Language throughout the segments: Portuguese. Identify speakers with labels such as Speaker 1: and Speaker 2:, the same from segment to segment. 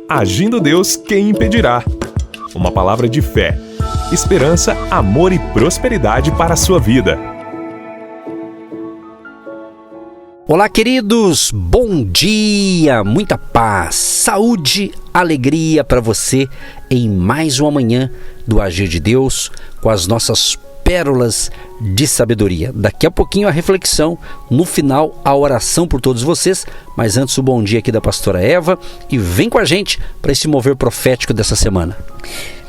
Speaker 1: Agindo Deus, quem impedirá? Uma palavra de fé, esperança, amor e prosperidade para a sua vida.
Speaker 2: Olá, queridos, bom dia, muita paz, saúde, alegria para você em mais uma manhã do Agir de Deus com as nossas pérolas de sabedoria. Daqui a pouquinho a reflexão, no final a oração por todos vocês, mas antes o bom dia aqui da pastora Eva e vem com a gente para esse mover profético dessa semana.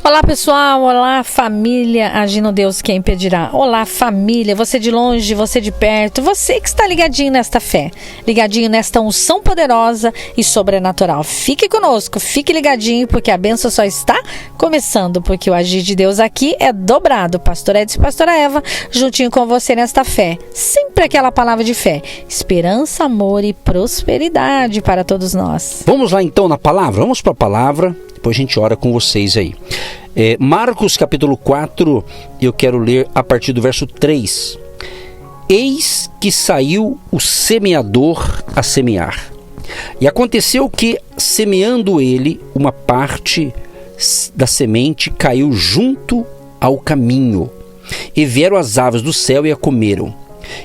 Speaker 3: Olá pessoal, olá família, agindo Deus quem impedirá. Olá família, você de longe, você de perto, você que está ligadinho nesta fé, ligadinho nesta unção poderosa e sobrenatural. Fique conosco, fique ligadinho porque a bênção só está começando, porque o agir de Deus aqui é dobrado. Pastor Edson e pastora Eva, juntinho com você nesta fé, sempre aquela palavra de fé, esperança, amor e prosperidade para todos nós.
Speaker 2: Vamos lá então na palavra, vamos para a palavra. Depois a gente ora com vocês aí. Marcos capítulo 4, eu quero ler a partir do verso 3. Eis que saiu o semeador a semear. E aconteceu que, semeando ele, uma parte da semente caiu junto ao caminho. E vieram as aves do céu e a comeram.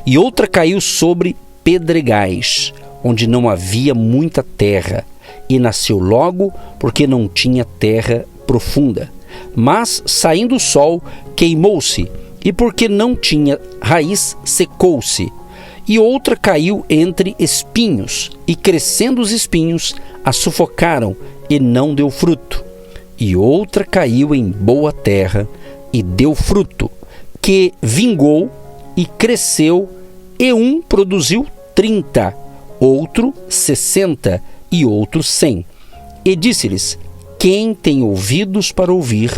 Speaker 2: E outra caiu sobre pedregais, onde não havia muita terra. E nasceu logo, porque não tinha terra profunda. Mas, saindo o sol, queimou-se, e porque não tinha raiz, secou-se. E outra caiu entre espinhos, e crescendo os espinhos, a sufocaram, e não deu fruto. E outra caiu em boa terra, e deu fruto, que vingou e cresceu, e um produziu 30, outro 60, e outros 100. E disse-lhes: quem tem ouvidos para ouvir,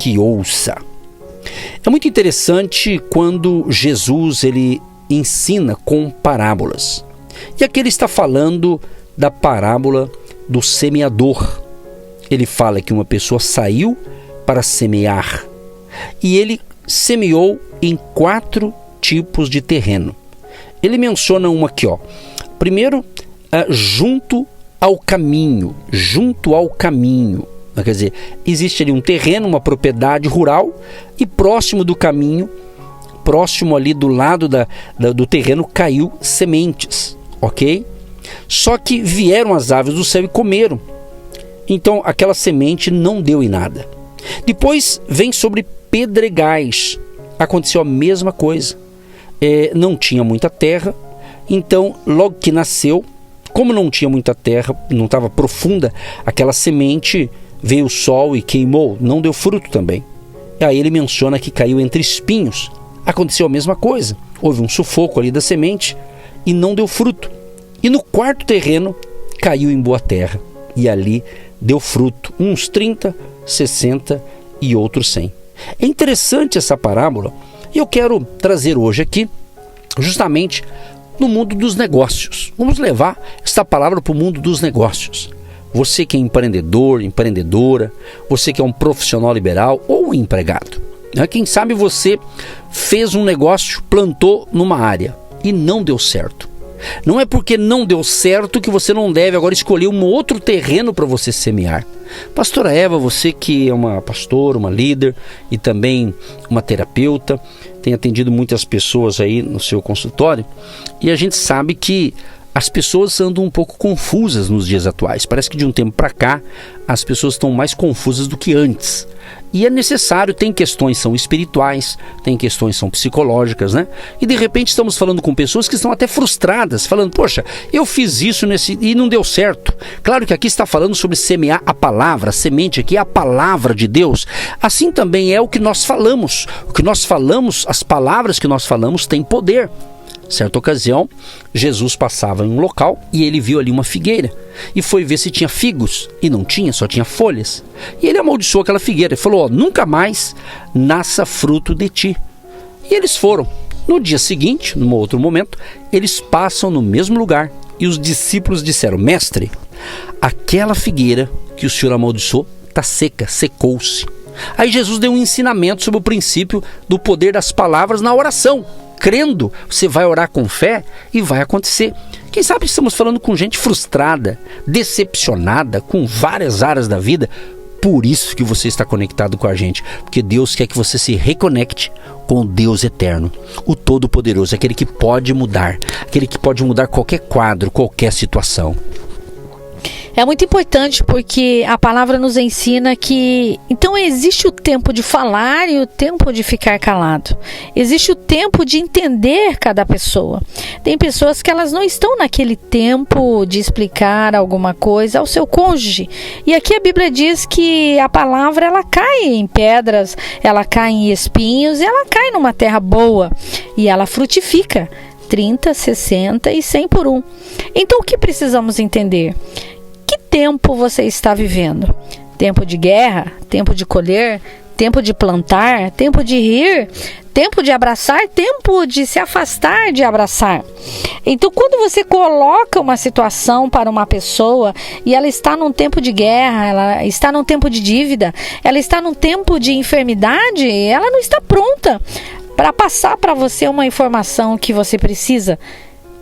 Speaker 2: que ouça. É muito interessante quando Jesus ele ensina com parábolas. E aqui ele está falando da parábola do semeador. Ele fala que uma pessoa saiu para semear. E ele semeou em 4 tipos de terreno. Ele menciona uma aqui, ó. Primeiro, junto ao caminho, quer dizer, existe ali um terreno, uma propriedade rural e próximo do caminho, próximo ali do lado do terreno caiu sementes, ok? Só que vieram as aves do céu e comeram, então aquela semente não deu em nada. Depois vem sobre pedregais, aconteceu a mesma coisa, não tinha muita terra. Então, logo que nasceu, como não tinha muita terra, não estava profunda, aquela semente, veio o sol e queimou, não deu fruto também. E aí ele menciona que caiu entre espinhos. Aconteceu a mesma coisa, houve um sufoco ali da semente e não deu fruto. E no 4º terreno, caiu em boa terra e ali deu fruto, uns 30, 60 e outros 100. É interessante essa parábola e eu quero trazer hoje aqui justamente no mundo dos negócios. Vamos levar esta palavra para o mundo dos negócios. Você que é empreendedor, empreendedora, você que é um profissional liberal ou um empregado. Quem sabe você fez um negócio, plantou numa área e não deu certo. Não é porque não deu certo que você não deve agora escolher um outro terreno para você semear. Pastora Eva, você que é uma pastora, uma líder e também uma terapeuta, tem atendido muitas pessoas aí no seu consultório e a gente sabe que as pessoas andam um pouco confusas nos dias atuais. Parece que de um tempo para cá as pessoas estão mais confusas do que antes. E é necessário, tem questões que são espirituais, tem questões que são psicológicas, né? E de repente estamos falando com pessoas que estão até frustradas, falando, poxa, eu fiz isso e não deu certo. Claro que aqui está falando sobre semear a palavra, a semente aqui é a palavra de Deus. Assim também é o que nós falamos. O que nós falamos, as palavras que nós falamos têm poder. Certa ocasião, Jesus passava em um local e ele viu ali uma figueira e foi ver se tinha figos e não tinha, só tinha folhas. E ele amaldiçoou aquela figueira e falou, nunca mais nasça fruto de ti. E eles foram. No dia seguinte, num outro momento, eles passam no mesmo lugar e os discípulos disseram, mestre, aquela figueira que o senhor amaldiçoou está seca, secou-se. Aí Jesus deu um ensinamento sobre o princípio do poder das palavras na oração. Crendo, você vai orar com fé e vai acontecer. O Quem sabe estamos falando com gente frustrada, decepcionada, com várias áreas da vida. Por isso que você está conectado com a gente, porque Deus quer que você se reconecte com o Deus eterno, o Todo-Poderoso, aquele que pode mudar qualquer quadro, qualquer situação.
Speaker 3: É muito importante porque a palavra nos ensina que então existe o tempo de falar e o tempo de ficar calado. Existe o tempo de entender cada pessoa. Tem pessoas que elas não estão naquele tempo de explicar alguma coisa ao seu cônjuge. E aqui a Bíblia diz que a palavra ela cai em pedras, ela cai em espinhos, ela cai numa terra boa e ela frutifica 30, 60 e 100 por 1. Então o que precisamos entender? Que tempo você está vivendo? Tempo de guerra? Tempo de colher? Tempo de plantar? Tempo de rir? Tempo de abraçar? Tempo de se afastar de abraçar? Então, quando você coloca uma situação para uma pessoa e ela está num tempo de guerra, ela está num tempo de dívida, ela está num tempo de enfermidade, ela não está pronta para passar para você uma informação que você precisa.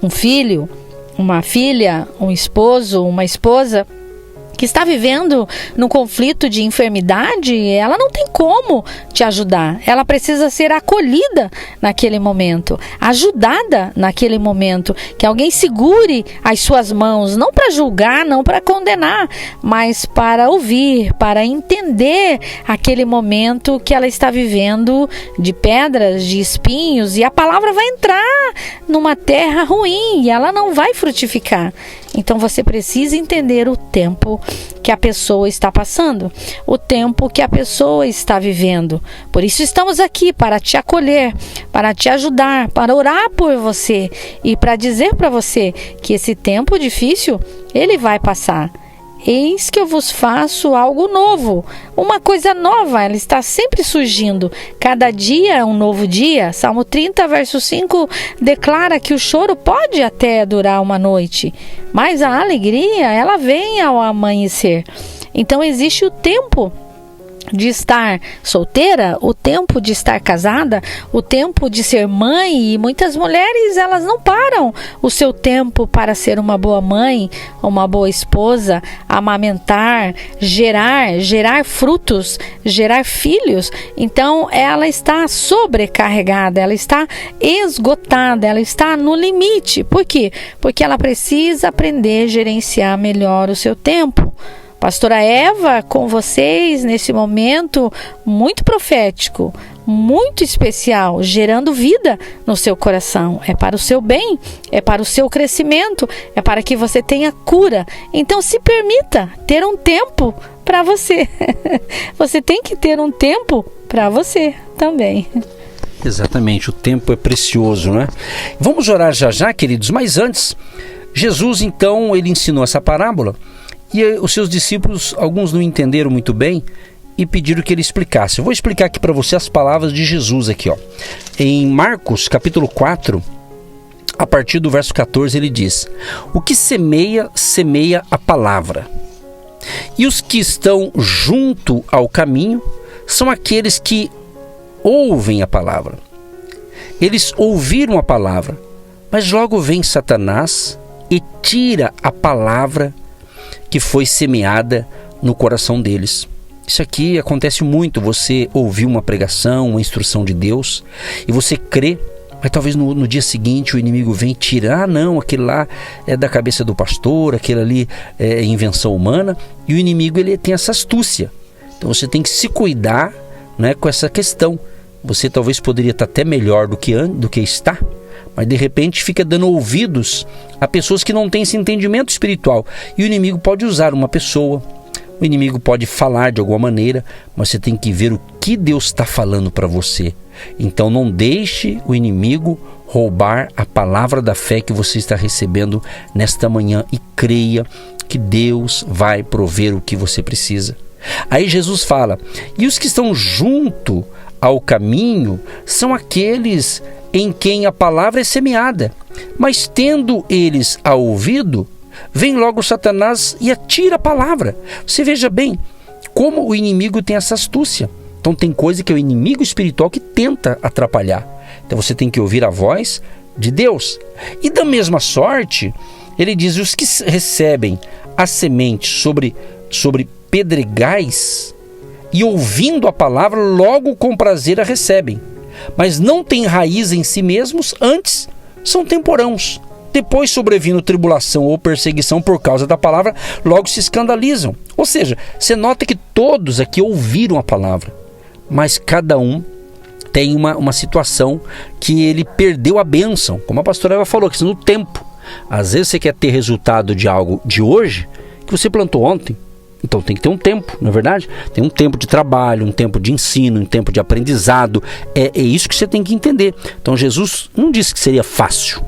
Speaker 3: Um filho, uma filha, um esposo, uma esposa que está vivendo num conflito de enfermidade, ela não tem como te ajudar. Ela precisa ser acolhida naquele momento, ajudada naquele momento, que alguém segure as suas mãos, não para julgar, não para condenar, mas para ouvir, para entender aquele momento que ela está vivendo de pedras, de espinhos, e a palavra vai entrar numa terra ruim e ela não vai frutificar. Então você precisa entender o tempo que a pessoa está passando, o tempo que a pessoa está vivendo. Por isso estamos aqui, para te acolher, para te ajudar, para orar por você e para dizer para você que esse tempo difícil, ele vai passar. Eis que eu vos faço algo novo, uma coisa nova, ela está sempre surgindo. Cada dia é um novo dia. Salmo 30, verso 5, declara que o choro pode até durar uma noite, mas a alegria, ela vem ao amanhecer. Então existe o tempo de estar solteira, o tempo de estar casada, o tempo de ser mãe, e muitas mulheres elas não param o seu tempo para ser uma boa mãe, uma boa esposa, amamentar, gerar frutos, gerar filhos. Então ela está sobrecarregada, ela está esgotada, ela está no limite. Por quê? Porque ela precisa aprender a gerenciar melhor o seu tempo. Pastora Eva, com vocês nesse momento muito profético, muito especial, gerando vida no seu coração. É para o seu bem, é para o seu crescimento, é para que você tenha cura. Então se permita ter um tempo para você. Você tem que ter um tempo para você também.
Speaker 2: Exatamente, o tempo é precioso, né? Vamos orar já, queridos, mas antes, Jesus então, ele ensinou essa parábola. E os seus discípulos, alguns não entenderam muito bem e pediram que ele explicasse. Eu vou explicar aqui para você as palavras de Jesus aqui, ó. Em Marcos, capítulo 4, a partir do verso 14, ele diz: o que semeia, semeia a palavra. E os que estão junto ao caminho são aqueles que ouvem a palavra. Eles ouviram a palavra, mas logo vem Satanás e tira a palavra que foi semeada no coração deles. Isso aqui acontece muito. Você ouviu uma pregação, uma instrução de Deus, e você crê, mas talvez no dia seguinte o inimigo vem tirar. Ah, não, aquele lá é da cabeça do pastor, aquele ali é invenção humana. E o inimigo, ele tem essa astúcia. Então você tem que se cuidar, né, com essa questão. Você talvez poderia estar até melhor do que está, mas de repente fica dando ouvidos a pessoas que não têm esse entendimento espiritual. E o inimigo pode usar uma pessoa, o inimigo pode falar de alguma maneira, mas você tem que ver o que Deus está falando para você. Então não deixe o inimigo roubar a palavra da fé que você está recebendo nesta manhã, e creia que Deus vai prover o que você precisa. Aí Jesus fala: e os que estão junto ao caminho são aqueles em quem a palavra é semeada, mas tendo eles a ouvido, vem logo Satanás e atira a palavra. Você veja bem como o inimigo tem essa astúcia. Então tem coisa que é o inimigo espiritual que tenta atrapalhar. Então você tem que ouvir a voz de Deus. E da mesma sorte, Ele diz: os que recebem a semente sobre pedregais e ouvindo a palavra, logo com prazer a recebem, mas não têm raiz em si mesmos, antes são temporãos. Depois, sobrevindo tribulação ou perseguição por causa da palavra, logo se escandalizam. Ou seja, você nota que todos aqui ouviram a palavra, mas cada um tem uma situação que ele perdeu a bênção. Como a pastora Eva falou, que no tempo. Às vezes você quer ter resultado de algo de hoje que você plantou ontem. Então tem que ter um tempo, não é verdade? Tem um tempo de trabalho, um tempo de ensino, um tempo de aprendizado. É isso que você tem que entender. Então Jesus não disse que seria fácil,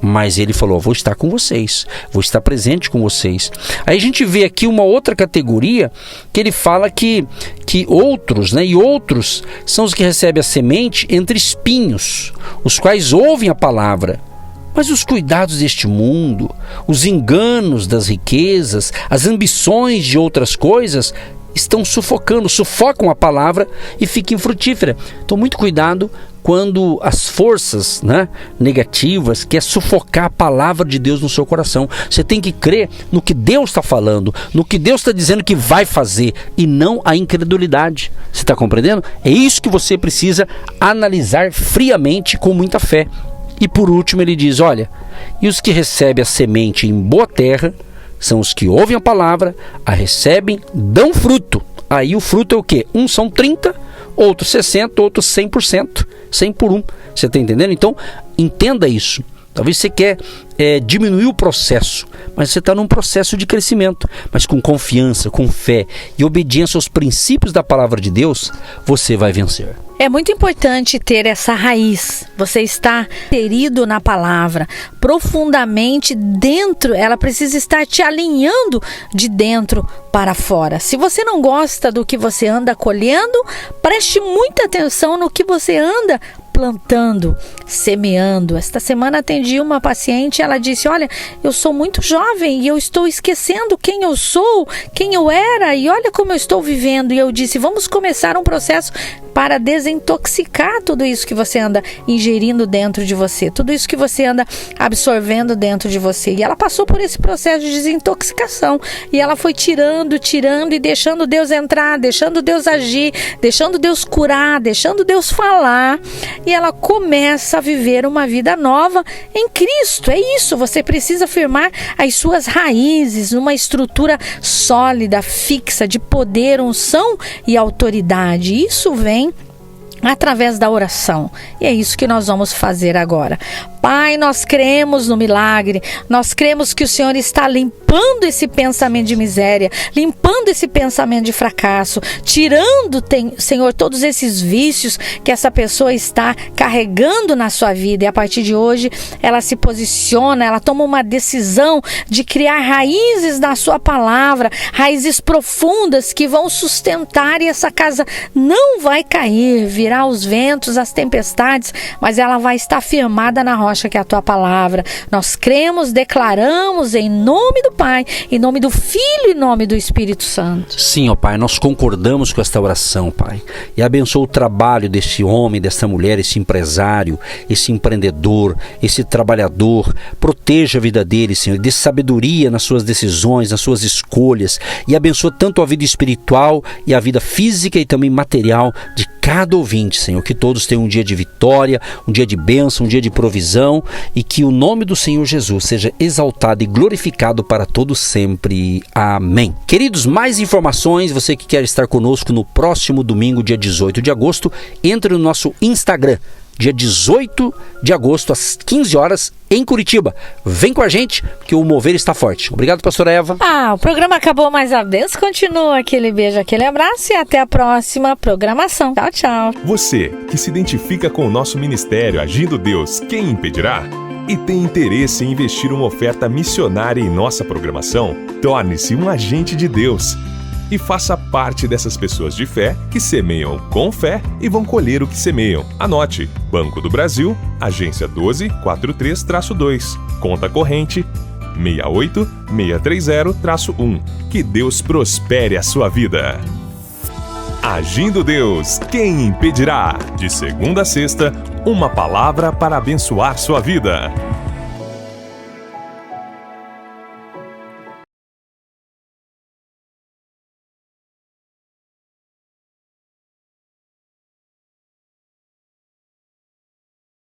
Speaker 2: mas ele falou: vou estar com vocês, vou estar presente com vocês. Aí a gente vê aqui uma outra categoria que ele fala que outros, né? E outros são os que recebem a semente entre espinhos, os quais ouvem a palavra, mas os cuidados deste mundo, os enganos das riquezas, as ambições de outras coisas sufocam a palavra e fica infrutífera. Então muito cuidado quando as forças, né, negativas querem sufocar a palavra de Deus no seu coração. Você tem que crer no que Deus está falando, no que Deus está dizendo que vai fazer, e não a incredulidade. Você está compreendendo? É isso que você precisa analisar friamente, com muita fé. E por último ele diz: olha, e os que recebem a semente em boa terra são os que ouvem a palavra, a recebem, dão fruto. Aí o fruto é o quê? Uns são 30, outros 60, outros 100%, 100 por 1. Você está entendendo? Então, entenda isso. Talvez você quer diminuir o processo, mas você está num processo de crescimento. Mas com confiança, com fé e obediência aos princípios da palavra de Deus, você vai vencer.
Speaker 3: É muito importante ter essa raiz. Você está inserido na palavra, profundamente dentro. Ela precisa estar te alinhando de dentro para fora. Se você não gosta do que você anda colhendo, preste muita atenção no que você anda plantando, semeando. Esta semana atendi uma paciente, ela disse: olha, eu sou muito jovem e eu estou esquecendo quem eu sou, quem eu era, e olha como eu estou vivendo. E eu disse: vamos começar um processo para desintoxicar tudo isso que você anda ingerindo dentro de você, tudo isso que você anda absorvendo dentro de você. E ela passou por esse processo de desintoxicação, e ela foi tirando e deixando Deus entrar, deixando Deus agir, deixando Deus curar, deixando Deus falar. E ela começa a viver uma vida nova em Cristo. É isso, você precisa firmar as suas raízes numa estrutura sólida, fixa, de poder, unção e autoridade. Isso vem através da oração. E é isso que nós vamos fazer agora. Pai, nós cremos no milagre, nós cremos que o Senhor está limpando esse pensamento de miséria, limpando esse pensamento de fracasso, tirando, Senhor, todos esses vícios que essa pessoa está carregando na sua vida. E a partir de hoje, ela se posiciona, ela toma uma decisão de criar raízes na sua palavra, raízes profundas que vão sustentar, e essa casa não vai cair, virá os ventos, as tempestades, mas ela vai estar firmada na rocha que é a tua palavra. Nós cremos, declaramos em nome do Pai, em nome do Filho e em nome do Espírito Santo.
Speaker 2: Sim, ó Pai, nós concordamos com esta oração, Pai, e abençoa o trabalho desse homem, dessa mulher, esse empresário, esse empreendedor, esse trabalhador. Proteja a vida dele, Senhor, dê sabedoria nas suas decisões, nas suas escolhas, e abençoa tanto a vida espiritual e a vida física e também material de cada ouvinte, Senhor. Que todos tenham um dia de vitória, um dia de bênção, um dia de provisão, e que o nome do Senhor Jesus seja exaltado e glorificado para todos sempre. Amém. Queridos, mais informações, você que quer estar conosco no próximo domingo, dia 18 de agosto, entre no nosso Instagram, dia 18 de agosto, às 15 horas, em Curitiba. Vem com a gente, que o mover está forte. Obrigado, pastora Eva.
Speaker 3: O programa acabou, mas a Deus continua. Aquele beijo, aquele abraço, e até a próxima programação. Tchau, tchau.
Speaker 1: Você que se identifica com o nosso ministério Agindo Deus, quem impedirá? E tem interesse em investir uma oferta missionária em nossa programação? Torne-se um agente de Deus e faça parte dessas pessoas de fé que semeiam com fé e vão colher o que semeiam. Anote: Banco do Brasil, agência 1243-2, conta corrente 68630-1. Que Deus prospere a sua vida. Agindo Deus, quem impedirá? De segunda a sexta, uma palavra para abençoar sua vida.